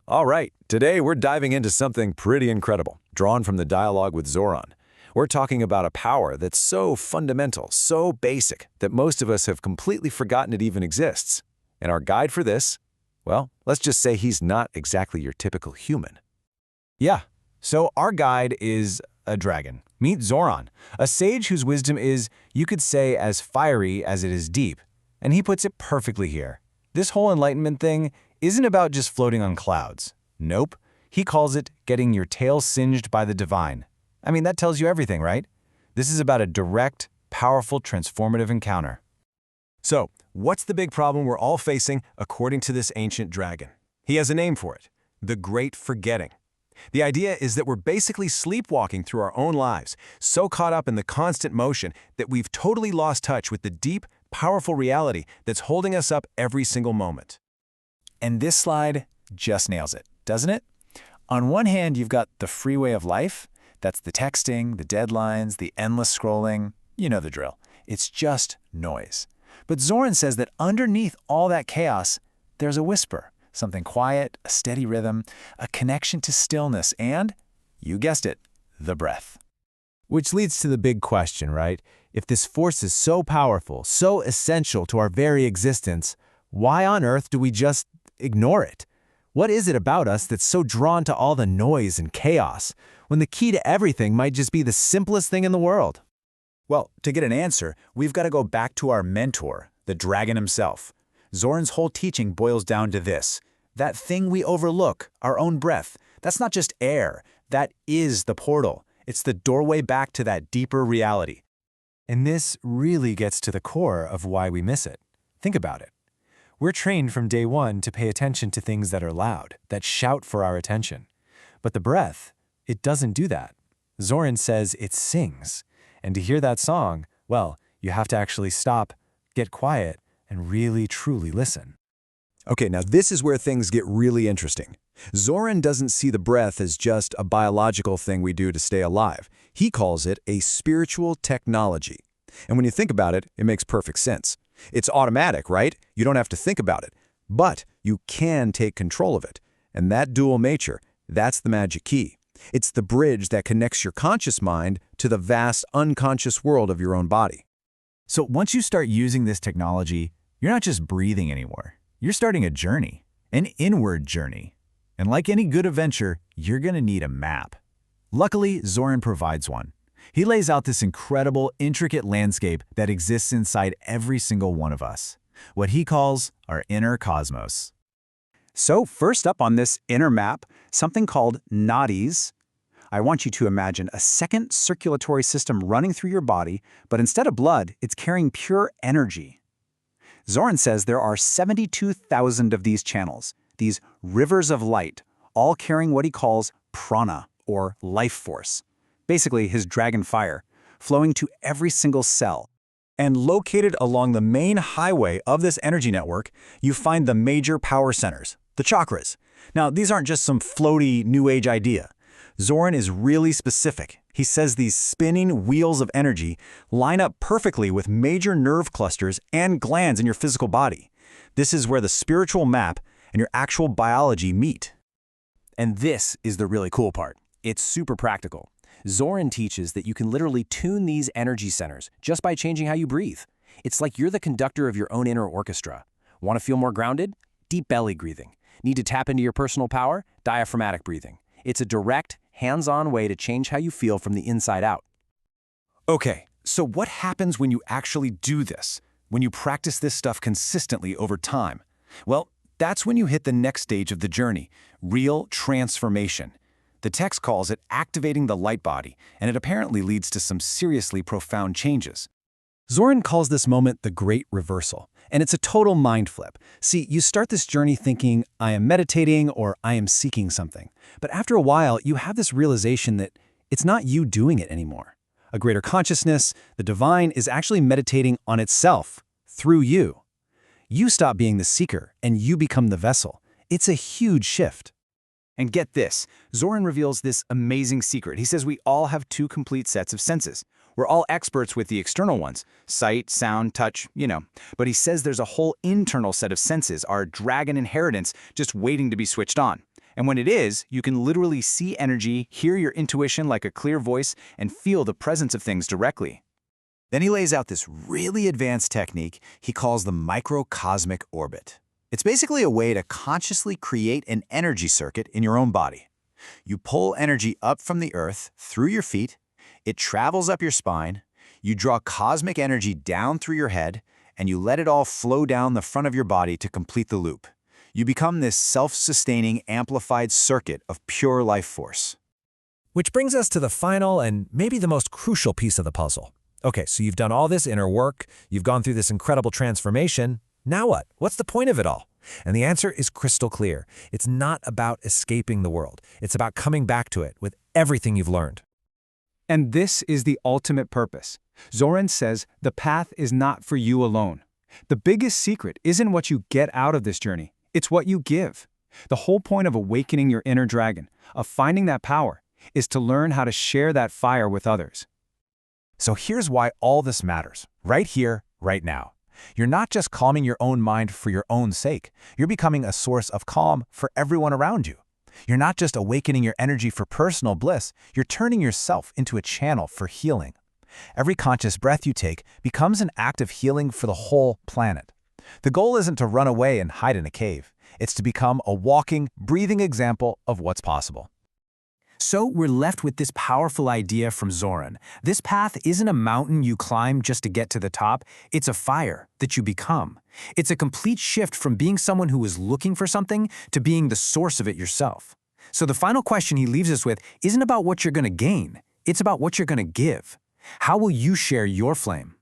All right, today we're diving into something pretty incredible, drawn from the dialogue with Zoran. We're talking about a power that's so fundamental, so basic, that most of us have completely forgotten it even exists. And our guide for this, well, let's just say he's not exactly your typical human. Yeah, so our guide is a dragon. Meet Zoran, a sage whose wisdom is, you could say, as fiery as it is deep. And he puts it perfectly here. This whole enlightenment thing isn't about just floating on clouds. Nope. He calls it getting your tail singed by the divine. I mean, that tells you everything, right? This is about a direct, powerful, transformative encounter. So, what's the big problem we're all facing according to this ancient dragon? He has a name for it, the Great Forgetting. The idea is that we're basically sleepwalking through our own lives, so caught up in the constant motion that we've totally lost touch with the deep, powerful reality that's holding us up every single moment. And this slide just nails it, doesn't it? On one hand, you've got the freeway of life. That's the texting, the deadlines, the endless scrolling. You know the drill. It's just noise. But Zoran says that underneath all that chaos, there's a whisper, something quiet, a steady rhythm, a connection to stillness, and, you guessed it, the breath. Which leads to the big question, right? If this force is so powerful, so essential to our very existence, why on earth do we just ignore it? What is it about us that's so drawn to all the noise and chaos, when the key to everything might just be the simplest thing in the world? Well, to get an answer, we've got to go back to our mentor, the dragon himself. Zoran's whole teaching boils down to this: that thing we overlook, our own breath, that's not just air, that is the portal. It's the doorway back to that deeper reality. And this really gets to the core of why we miss it. Think about it. We're trained from day one to pay attention to things that are loud, that shout for our attention. But the breath, it doesn't do that. Zoran says it sings. And to hear that song, well, you have to actually stop, get quiet, and really truly listen. Okay, now this is where things get really interesting. Zoran doesn't see the breath as just a biological thing we do to stay alive. He calls it a spiritual technology. And when you think about it, it makes perfect sense. It's automatic, right? You don't have to think about it. But you can take control of it. And that dual nature, that's the magic key. It's the bridge that connects your conscious mind to the vast unconscious world of your own body. So once you start using this technology, you're not just breathing anymore. You're starting a journey, an inward journey. And like any good adventure, you're going to need a map. Luckily, Zoran provides one. He lays out this incredible, intricate landscape that exists inside every single one of us, what he calls our inner cosmos. So first up on this inner map, something called nadis. I want you to imagine a second circulatory system running through your body, but instead of blood, it's carrying pure energy. Zoran says there are 72,000 of these channels, these rivers of light, all carrying what he calls prana, or life force. Basically his dragon fire, flowing to every single cell. And located along the main highway of this energy network, you find the major power centers, the chakras. Now, these aren't just some floaty New Age idea. Zoran is really specific. He says these spinning wheels of energy line up perfectly with major nerve clusters and glands in your physical body. This is where the spiritual map and your actual biology meet. And this is the really cool part. It's super practical. Zoran teaches that you can literally tune these energy centers just by changing how you breathe. It's like you're the conductor of your own inner orchestra. Want to feel more grounded? Deep belly breathing. Need to tap into your personal power? Diaphragmatic breathing. It's a direct, hands-on way to change how you feel from the inside out. Okay, so what happens when you actually do this? When you practice this stuff consistently over time? Well, that's when you hit the next stage of the journey, real transformation. The text calls it activating the light body, and it apparently leads to some seriously profound changes. Zoran calls this moment the Great Reversal, and it's a total mind flip. See, you start this journey thinking, I am meditating or I am seeking something. But after a while, you have this realization that it's not you doing it anymore. A greater consciousness, the divine, is actually meditating on itself, through you. You stop being the seeker, and you become the vessel. It's a huge shift. And get this, Zoran reveals this amazing secret. He says we all have two complete sets of senses. We're all experts with the external ones, sight, sound, touch, you know. But he says there's a whole internal set of senses, our dragon inheritance, just waiting to be switched on. And when it is, you can literally see energy, hear your intuition like a clear voice, and feel the presence of things directly. Then he lays out this really advanced technique he calls the microcosmic orbit. It's basically a way to consciously create an energy circuit in your own body. You pull energy up from the earth through your feet, it travels up your spine, you draw cosmic energy down through your head, and you let it all flow down the front of your body to complete the loop. You become this self-sustaining, amplified circuit of pure life force. Which brings us to the final and maybe the most crucial piece of the puzzle. Okay, so you've done all this inner work, you've gone through this incredible transformation. Now what? What's the point of it all? And the answer is crystal clear. It's not about escaping the world. It's about coming back to it with everything you've learned. And this is the ultimate purpose. Zoran says the path is not for you alone. The biggest secret isn't what you get out of this journey. It's what you give. The whole point of awakening your inner dragon, of finding that power, is to learn how to share that fire with others. So here's why all this matters, right here, right now. You're not just calming your own mind for your own sake. You're becoming a source of calm for everyone around you. You're not just awakening your energy for personal bliss, you're turning yourself into a channel for healing. Every conscious breath you take becomes an act of healing for the whole planet. The goal isn't to run away and hide in a cave. It's to become a walking, breathing example of what's possible. So we're left with this powerful idea from Zoran. This path isn't a mountain you climb just to get to the top. It's a fire that you become. It's a complete shift from being someone who is looking for something to being the source of it yourself. So the final question he leaves us with isn't about what you're going to gain. It's about what you're going to give. How will you share your flame?